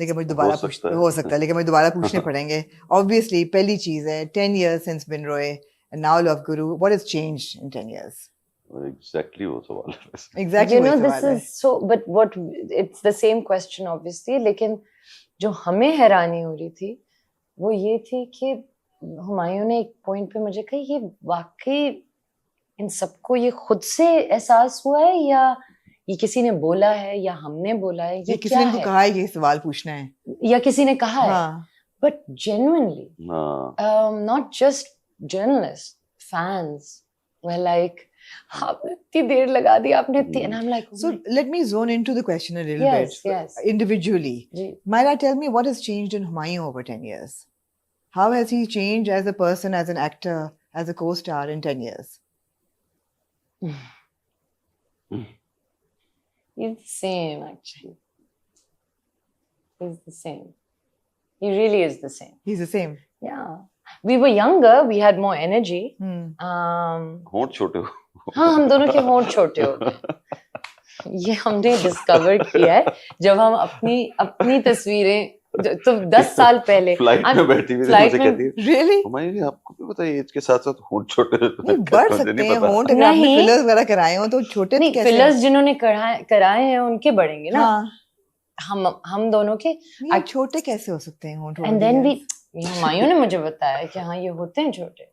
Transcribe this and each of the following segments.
लेकिन मुझे दोबारा हो सकता है, लेकिन मुझे दोबारा पूछने पड़ेंगे. Obviously, पहली चीज है 10 years since Bin Roy and now Love Guru. What has changed in 10 years? Exactly वो सवाल है. Exactly You know, वही this सवाल है. is so, but what, it's the same question obviously, लेकिन जो हमें हैरानी हो रही थी वो ये थी कि हुमायूं ने एक पॉइंट पे मुझे कहा ये वाकई इन सबको ये खुद से एहसास हुआ है या ये किसी ने बोला है या हमने बोला है, ये किसी क्या ने है, कहा है ये सवाल पूछना है, या किसी ने कहा है. हाँ. But genuinely, हाँ. not just journalists, fans were like, आपने इतनी देर लगा दी, आपने इतनी, and I'm like, So let me zone into the question a little Yes, bit. yes. Individually. Ji. Myra, tell me what has changed in Humayun over 10 years? How has he changed as a person, as an actor, as a co-star in 10 years? He's the same, actually. He's the same. He really is the same. He's the same. Yeah. We were younger, we had more energy. होंठ छोटे हो. हाँ, हम दोनों के होंठ छोटे होते हैं. ये हमने डिस्कवर किया है जब हम अपनी तस्वीरें तो 10 साल पहले फ्लाइट में बैठी हुई मुझे कहती है, Really? हमारी आपको भी पता है एज के साथ साथ होंठ छोटे नहीं बढ़ सकते हैं होंठ, अगर आपने नहीं. फिलर्स वगैरह कराए हो तो छोटे नहीं, कैसे? फिलर्स जिन्होंने कराए हैं उनके बढ़ेंगे ना. हाँ. हम दोनों के. नहीं, छोटे कैसे हो सकते हैं होंठ? एंड देन भी हुमायूं ने मुझे बताया कि हाँ ये होते हैं छोटे.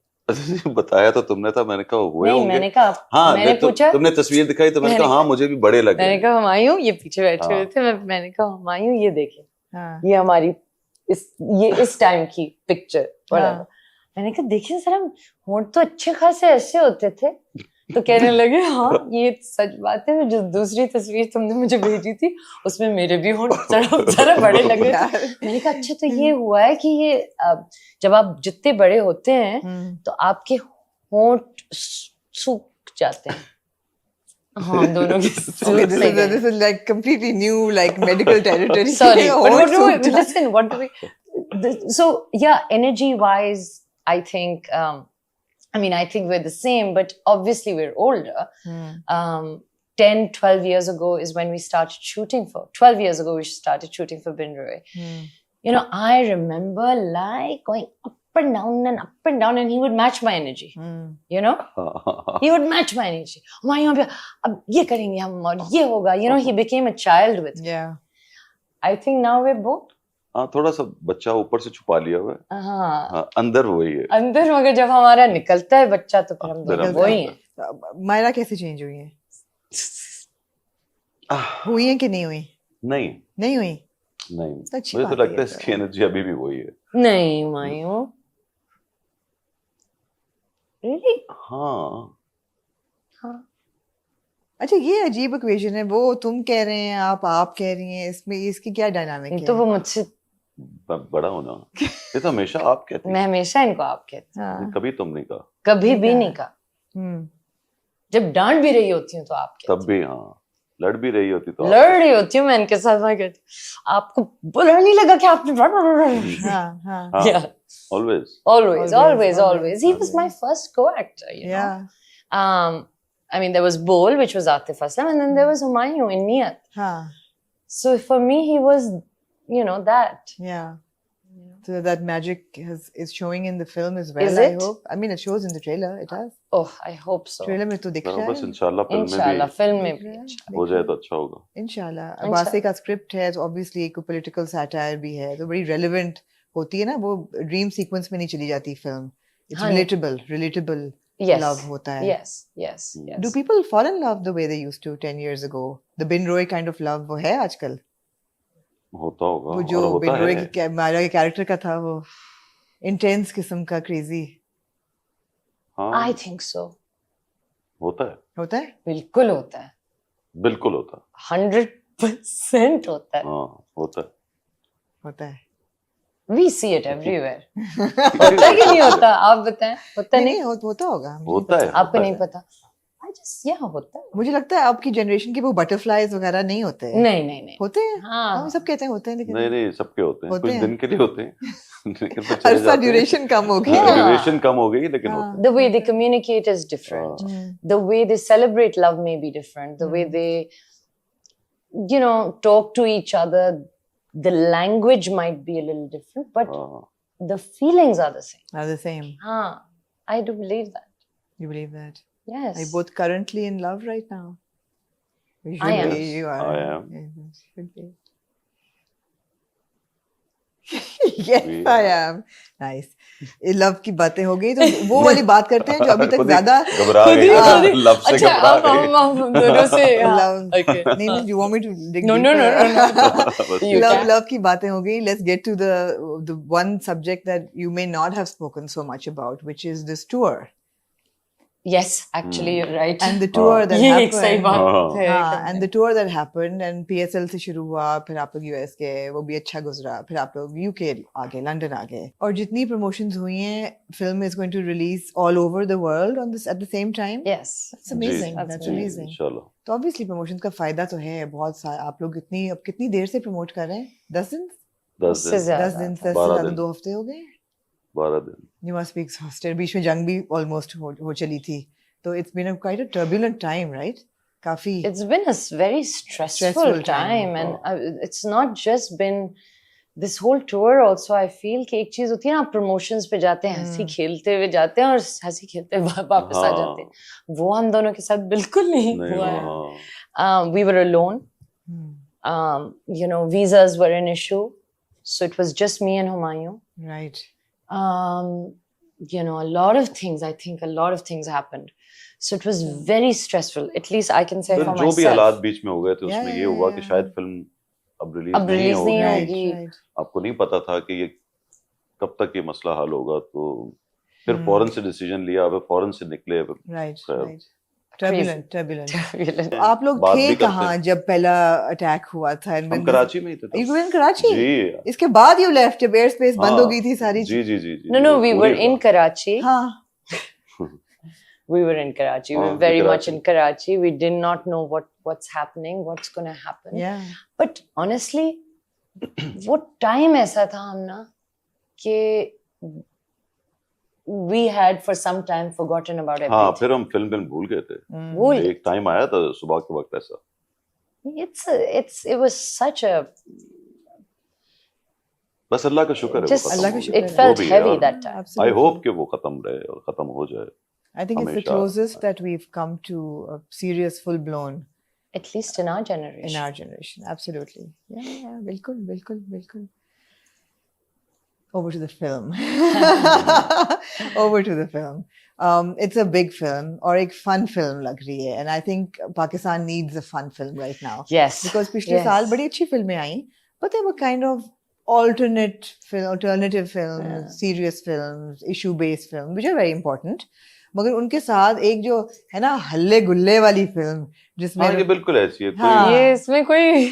बताया तो तुमने था, मैंने कहा हुए नहीं, होंगे. मैंने कहा, हाँ, मैंने पूछा, तुमने तस्वीर दिखाई तो मैंने कहा हाँ मुझे भी बड़े लगे. मैंने कहा हुमायूं, ये पीछे बैठे हाँ. हुए थे, मैंने कहा हुमायूं ये देखे, हाँ. ये हमारी इस टाइम की पिक्चर. हाँ. मैंने कहा देखिए सर, हम होंठ तो अच्छे खासे ऐसे होते थे. तो कहने लगे हाँ ये सच बात है, जो दूसरी तस्वीर तुमने मुझे भेजी थी उसमें मेरे भी होंठ जरा बड़े लगे थे. मैंने कहा अच्छा तो ये हुआ है कि ये जब आप जितने बड़े होते हैं तो आपके होंठ सूख जाते हैं. हाँ, हम दोनों की Okay, this is like completely new, like medical territory. Sorry, but Hoंठ what do we, सूख जाते. listen, what do we, so yeah, energy wise, I think, I mean, I think we're the same, but obviously we're older. 10, 12 years ago is when we started shooting for, 12 years ago we started shooting for Bin Roy. You know, I remember like going up and down and he would match my energy. You know? He would match my energy. हमारे यहाँ पे अब ये करेंगे हम और ये होगा. You know, he became a child with me. Yeah. I think now we're both. हाँ, थोड़ा सा बच्चा ऊपर से छुपा लिया हुआ है. हाँ, अंदर वही है. अंदर, मगर जब हमारा निकलता है बच्चा तो फिर हम दोनों वही हैं. मायरा कैसे चेंज हुई है? हुई है कि नहीं हुई? नहीं हुई. मुझे तो लगता है इसकी एनर्जी अभी भी वही है. नहीं मायूं. Really? हाँ. अच्छा, ये अजीब इक्वेशन है. वो तुम कह रहे हैं, आप कह रही हैं, इसमें इसकी क्या डायनामिक है? तो वो मुझसे बड़ा होना. ये तो हमेशा आप कहती हैं. मैं हमेशा इनको आप कहती हाँ. कभी तुम नहीं कहा. कभी भी नहीं कहा. जब डांट भी रही होती हूँ तो आप कहती. तब भी हाँ. लड़ भी रही होती तो लड़ रही होती हूँ मैं इनके साथ. मैं कहती आपको बुरा नहीं लगा कि आपने हाँ. Always. He was my first co-actor, you know. I mean, there was Bol, which was Atif Aslam, and then there was Humayun in Niyat. So for me, he was, you know, that. Yeah. So that magic is showing in the film as well. Is I it? hope. I mean, it shows in the trailer. It has. Oh, I hope so. Trailer में तो दिख रहा बस है. इंशाल्लाह film में भी हो जाए तो अच्छा होगा. इंशाल्लाह. अब्बासी का स्क्रिप्ट है, तो ऑब्वियसली एक पॉलिटिकल सैटायर भी है, तो बड़ी रेलेवेंट होती है ना. वो ड्रीम सीक्वेंस में नहीं चली जाती फिल्म. इट्स रिलेटेबल love होता है. Yes. Do people fall in love the way they used to 10 years ago? The Bin Roy kind of love वो है आजकल? होता होगा. वो जो बिन रॉय की मायरा के कैरेक्टर का था, वो इंटेंस किस्म का क्रेजी. I think so. होता है. बिल्कुल होता है. 100% होता है. हाँ, होता है. We see it everywhere. होता है कि नहीं होता? आप बताएं. होता नहीं? होता होगा. होता है. आपको नहीं पता? होता है. मुझे लगता है आपकी जनरेशन के वो बटरफ्लाइज वगैरह नहीं होते हैं. नहीं होते हैं. हाँ. हम सब कहते हैं होते हैं, लेकिन नहीं सबके होते हैं. कुछ दिन के लिए होते हैं. अरसा ड्यूरेशन कम हो गई. ड्यूरेशन कम हो गई, लेकिन होते हैं. The way they communicate is different. The way they celebrate love may be different. The way they, you know, talk to each other the language might be a little different, but हाँ, the feelings are the same. Are the same. I do believe that. You believe that? Yes. Are you both currently in love right now? You I should am. be. You are. I am. Yes, should be. Yes, We I are. am. Nice. Love की बातें हो गई तो वो वाली बात करते हैं जो अभी तक खुद ही ज्यादा घबरा खुद ही- गई खुद ही- लव से अच्छा, घबरा हम दोनों से love. okay. नहीं नहीं, you want me to dig No, no, no, deeper? बस You love can. love की बातें हो गई. Let's get to the one subject that you may not have spoken so much about, which is this tour Yes, actually you're right. and the tour that ये एक सही happened. बात है. हाँ, and the tour that happened and PSL से शुरू हुआ, फिर आप लोग US गए, वो भी अच्छा गुजरा, फिर आप लोग UK आ गए, लंदन आ गए, और जितनी promotions हुई हैं, film is going to release all over the world on this at the same time. Yes. That's amazing. That's That's ji, amazing. चलो तो obviously promotions का फायदा तो है बहुत सारा. आप लोग अब कितनी देर से प्रमोट कर रहे हैं? 10 दिन? 10 उससे दिन ज्यादा. 10 दिन से 12 ज्यादा दिन. 2 हफ्ते हो गए. 12 दिन You must be exhausted. बीच में जंग भी almost हो चली थी. तो it's been quite a turbulent time, right? काफी. It's been a very stressful Stressful time. time, and it's not just been this whole tour. Also, I feel कि एक चीज होती है ना, promotions पे जाते हैं, हंसी खेलते हुए जाते हैं और हंसी खेलते हुए वापस आ जाते हैं. वो हम दोनों के साथ बिल्कुल नहीं नहीं हुआ है. हाँ We were alone. Hmm. You know, visas were an issue, so it was just me and Humayun. Right. You know, a lot of things. I think a lot of things happened, so it was very stressful. At least I can say फिर for जो भी हालात myself. बीच में हो गए थे Yeah, उसमें ये yeah, हुआ yeah. कि शायद फिल्म अब रिलीज अब नहीं release नहीं होगी. होगी. Right, right. आपको नहीं पता था कि ये कब तक ये मसला हल होगा, तो फिर Hmm. फौरन से डिसीजन लिया, अब फौरन से निकले. Right, Crap. right. Turbulent, turbulent. Turbulent. आप लोग बात थे भी करते कहाँ हैं. जब पहला अटैक हुआ था? And हम when this- कराची में ही थे You तब. were in Karachi? जी इसके बाद you left जब एयर स्पेस बंद हो हाँ, गई थी सारी. जी जी जी जी No, no, we पूरी were in बात. Karachi. हाँ. We were in Karachi. We हाँ, were very much Karachi. in Karachi. We did not know what's happening, what's going to happen. Yeah. But honestly, वो time ऐसा था हम ना कि we had for some time forgotten about हाँ, everything. फिर हम फिल्म भूल गए थे. Mm. भूल एक टाइम आया था सुबह के वक्त ऐसा. it was such a बस अल्लाह का शुक्र है वो just खत्म अल्लाह हो का गया. शुक्र it है. felt वो भी heavy यार. that time. I Absolutely. hope कि वो खत्म रहे और खत्म हो जाए. I think it's the हमेशा. closest that we've come to a serious full blown At least in our generation. in our generation. Absolutely. Yeah, yeah, बिल्कुल, बिल्कुल, बिल्कुल. Over to the film. Over to the film. It's a big film और एक fun film लग रही है, and I think Pakistan needs a fun film right now. Yes. Because पिछले Yes. साल बड़ी अच्छी फिल्में आई, but they were kind of alternative films, Yeah. serious films, issue-based films, which are very important. मगर उनके साथ एक जो है ना हल्ले गुल्ले वाली फिल्म जिसमें हाँ, ये बिल्कुल ऐसी है. हाँ. कोई ये इसमें कोई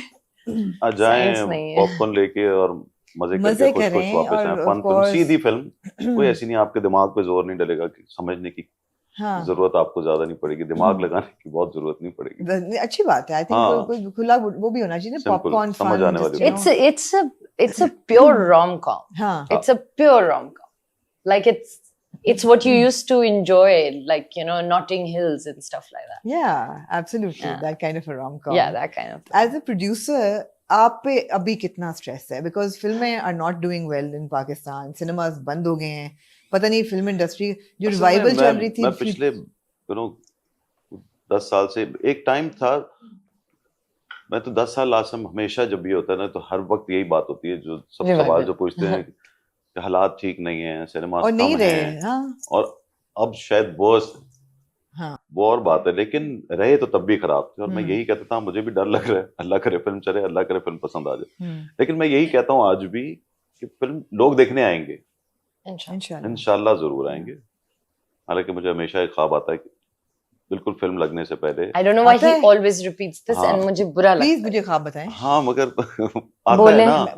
आ जाएं Science नहीं है. पॉपकॉर्न लेके और मजे मजे करके कुछ करें वापस और आए. of फन फिल्म, course- सीधी फिल्म. कोई ऐसी नहीं आपके दिमाग पे जोर नहीं डलेगा कि समझने की हाँ जरूरत आपको ज्यादा नहीं पड़ेगी. दिमाग लगाने की बहुत जरूरत नहीं पड़ेगी. अच्छी बात है. आई थिंक हाँ. कोई खुला वो भी होना चाहिए ना, Simple, पॉपकॉर्न समझ फन. आने वाली बात. it's a pure rom-com. हाँ. It's a pure rom-com. Like it's what you used to enjoy, like, you know, Notting Hills and stuff like that. Yeah, absolutely. Yeah. That kind of a rom-com. Yeah, that kind of thing. As a producer, आप पे अभी कितना stress है? Because फिल्में are not doing well in Pakistan. Cinemas बंद हो गए हैं. पता नहीं फिल्म इंडस्ट्री जो असल में रिवाइवल चल रही थी. मैं पिछले 10 साल से एक टाइम था. मैं तो 10 साल लास्ट हमेशा जब भी होता है ना तो हर वक्त यही बात होती है जो सब Revival. सवाल जो पूछते हैं कि हालात ठीक नहीं है, सिनेमा और नहीं कम रहे. है हाँ. और अब शायद वर्स. हाँ. वो और बात है, लेकिन रहे तो तब भी खराब थे. और मैं हम्म. यही कहता था मुझे भी डर लग रहा है, अल्लाह करे फिल्म चले, अल्लाह करे फिल्म पसंद आ जाए. हम्म. लेकिन मैं यही कहता हूँ आज भी कि फिल्म लोग देखने आएंगे, Inshallah. इंशाल्लाह. इंशाल्लाह जरूर आएंगे. हालांकि मुझे हमेशा एक ख्वाब आता है कि बिल्कुल फिल्म लगने से पहले. I don't know why आता he है? always repeats this हाँ. and मुझे बुरा लगता प्लीज है. मुझे ख्वाब बताएं. हाँ मगर आता बोले है ना.